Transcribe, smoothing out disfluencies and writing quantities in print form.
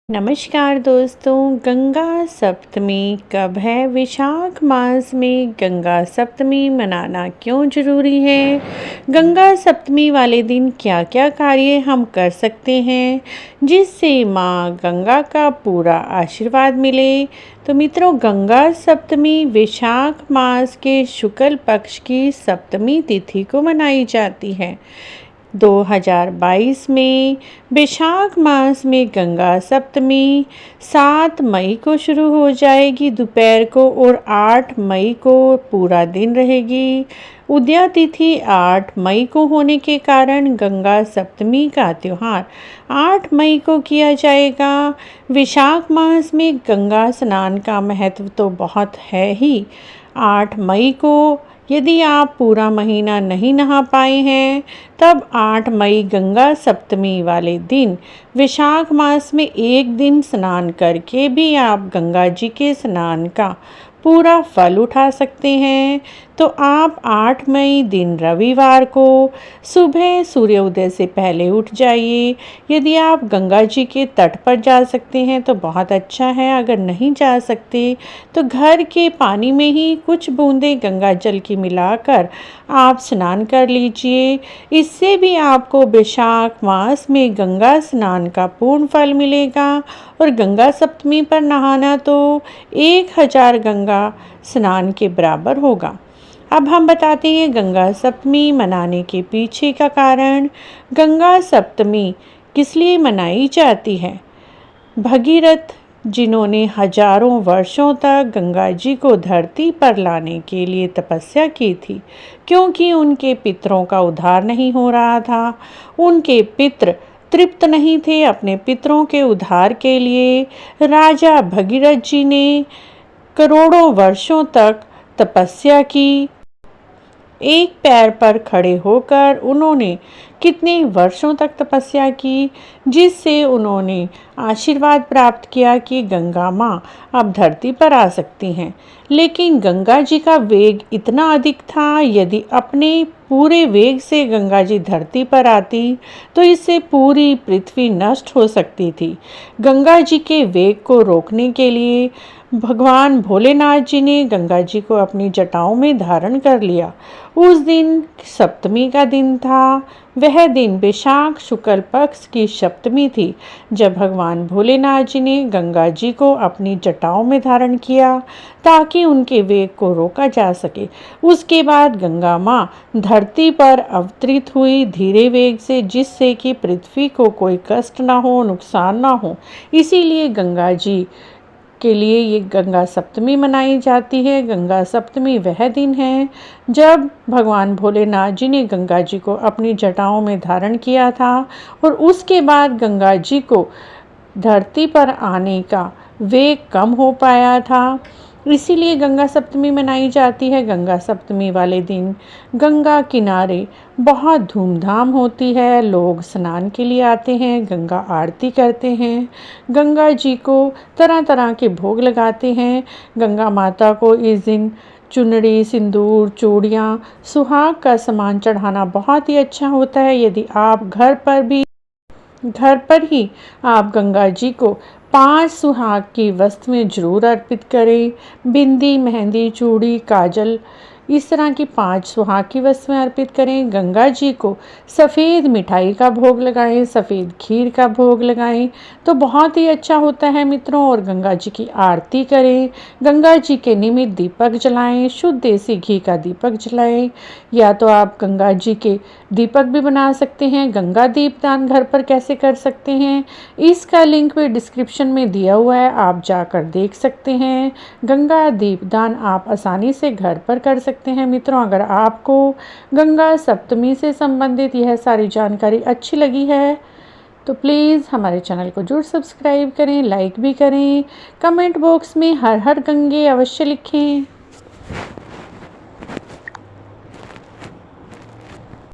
नमस्कार दोस्तों। गंगा सप्तमी कब है? विशाख मास में गंगा सप्तमी मनाना क्यों ज़रूरी है? गंगा सप्तमी वाले दिन क्या क्या कार्य हम कर सकते हैं जिससे माँ गंगा का पूरा आशीर्वाद मिले? तो मित्रों, गंगा सप्तमी विशाख मास के शुक्ल पक्ष की सप्तमी तिथि को मनाई जाती है। 2022 में वैशाख मास में गंगा सप्तमी 7 मई को शुरू हो जाएगी दोपहर को और 8 मई को पूरा दिन रहेगी। उदया तिथि 8 मई को होने के कारण गंगा सप्तमी का त्यौहार 8 मई को किया जाएगा। वैशाख मास में गंगा स्नान का महत्व तो बहुत है ही। 8 मई को यदि आप पूरा महीना नहीं नहा पाए हैं तब 8 मई गंगा सप्तमी वाले दिन वैशाख मास में एक दिन स्नान करके भी आप गंगा जी के स्नान का पूरा फल उठा सकते हैं। तो आप 8 मई दिन रविवार को सुबह सूर्योदय से पहले उठ जाइए। यदि आप गंगा जी के तट पर जा सकते हैं तो बहुत अच्छा है, अगर नहीं जा सकते तो घर के पानी में ही कुछ बूंदें गंगा जल की मिलाकर आप स्नान कर लीजिए। इससे भी आपको वैशाख मास में गंगा स्नान का पूर्ण फल मिलेगा और गंगा सप्तमी पर नहाना तो 1000 गंगा स्नान के बराबर होगा। अब हम बताते हैं गंगा सप्तमी मनाने के पीछे का कारण। गंगा सप्तमी किस लिए मनाई जाती है? भगीरथ, जिन्होंने हजारों वर्षों तक गंगा जी को धरती पर लाने के लिए तपस्या की थी, क्योंकि उनके पितरों का उद्धार नहीं हो रहा था। उनके पितर तृप्त नहीं थे। अपने पितरों के उद्धार के लिए राजा भगीरथ जी ने करोड़ों वर्षों तक तपस्या की। एक पैर पर खड़े होकर उन्होंने कितने वर्षों तक तपस्या की, जिससे उन्होंने आशीर्वाद प्राप्त किया कि गंगा माँ अब धरती पर आ सकती हैं। लेकिन गंगा जी का वेग इतना अधिक था, यदि अपने पूरे वेग से गंगा जी धरती पर आती तो इससे पूरी पृथ्वी नष्ट हो सकती थी। गंगा जी के वेग को रोकने के लिए भगवान भोलेनाथ जी ने गंगा जी को अपनी जटाओं में धारण कर लिया। उस दिन सप्तमी का दिन था। वह दिन वैशाख शुक्ल पक्ष की सप्तमी थी, जब भगवान भोलेनाथ जी ने गंगा जी को अपनी जटाओं में धारण किया ताकि उनके वेग को रोका जा सके। उसके बाद गंगा माँ धरती पर अवतरित हुई धीरे वेग से, जिससे कि पृथ्वी को कोई कष्ट ना हो, नुकसान ना हो। इसीलिए गंगा जी के लिए ये गंगा सप्तमी मनाई जाती है। गंगा सप्तमी वह दिन है जब भगवान भोलेनाथ जी ने गंगा जी को अपनी जटाओं में धारण किया था और उसके बाद गंगा जी को धरती पर आने का वेग कम हो पाया था। इसीलिए गंगा सप्तमी मनाई जाती है। गंगा सप्तमी वाले दिन गंगा किनारे बहुत धूमधाम होती है। लोग स्नान के लिए आते हैं, गंगा आरती करते हैं, गंगा जी को तरह तरह के भोग लगाते हैं। गंगा माता को इस दिन चुनरी, सिंदूर, चूड़ियाँ, सुहाग का सामान चढ़ाना बहुत ही अच्छा होता है। यदि आप घर पर ही आप गंगा जी को 5 सुहाग की वस्तुएं जरूर अर्पित करें। बिंदी, मेहंदी, चूड़ी, काजल, इस तरह की 5 सुहाग की वस्तुएं अर्पित करें। गंगा जी को सफ़ेद मिठाई का भोग लगाएं, सफ़ेद खीर का भोग लगाएं तो बहुत ही अच्छा होता है मित्रों। और गंगा जी की आरती करें। गंगा जी के निमित्त दीपक जलाएं, शुद्ध देसी घी का दीपक जलाएं, या तो आप गंगा जी के दीपक भी बना सकते हैं। गंगा दीपदान घर पर कैसे कर सकते हैं, इसका लिंक भी डिस्क्रिप्शन में दिया हुआ है, आप जाकर देख सकते हैं। गंगा दीपदान आप आसानी से घर पर कर सकते हैं। मित्रों, अगर आपको गंगा सप्तमी से संबंधित यह सारी जानकारी अच्छी लगी है तो प्लीज़ हमारे चैनल को जरूर सब्सक्राइब करें, लाइक भी करें, कमेंट बॉक्स में हर हर गंगे अवश्य लिखें।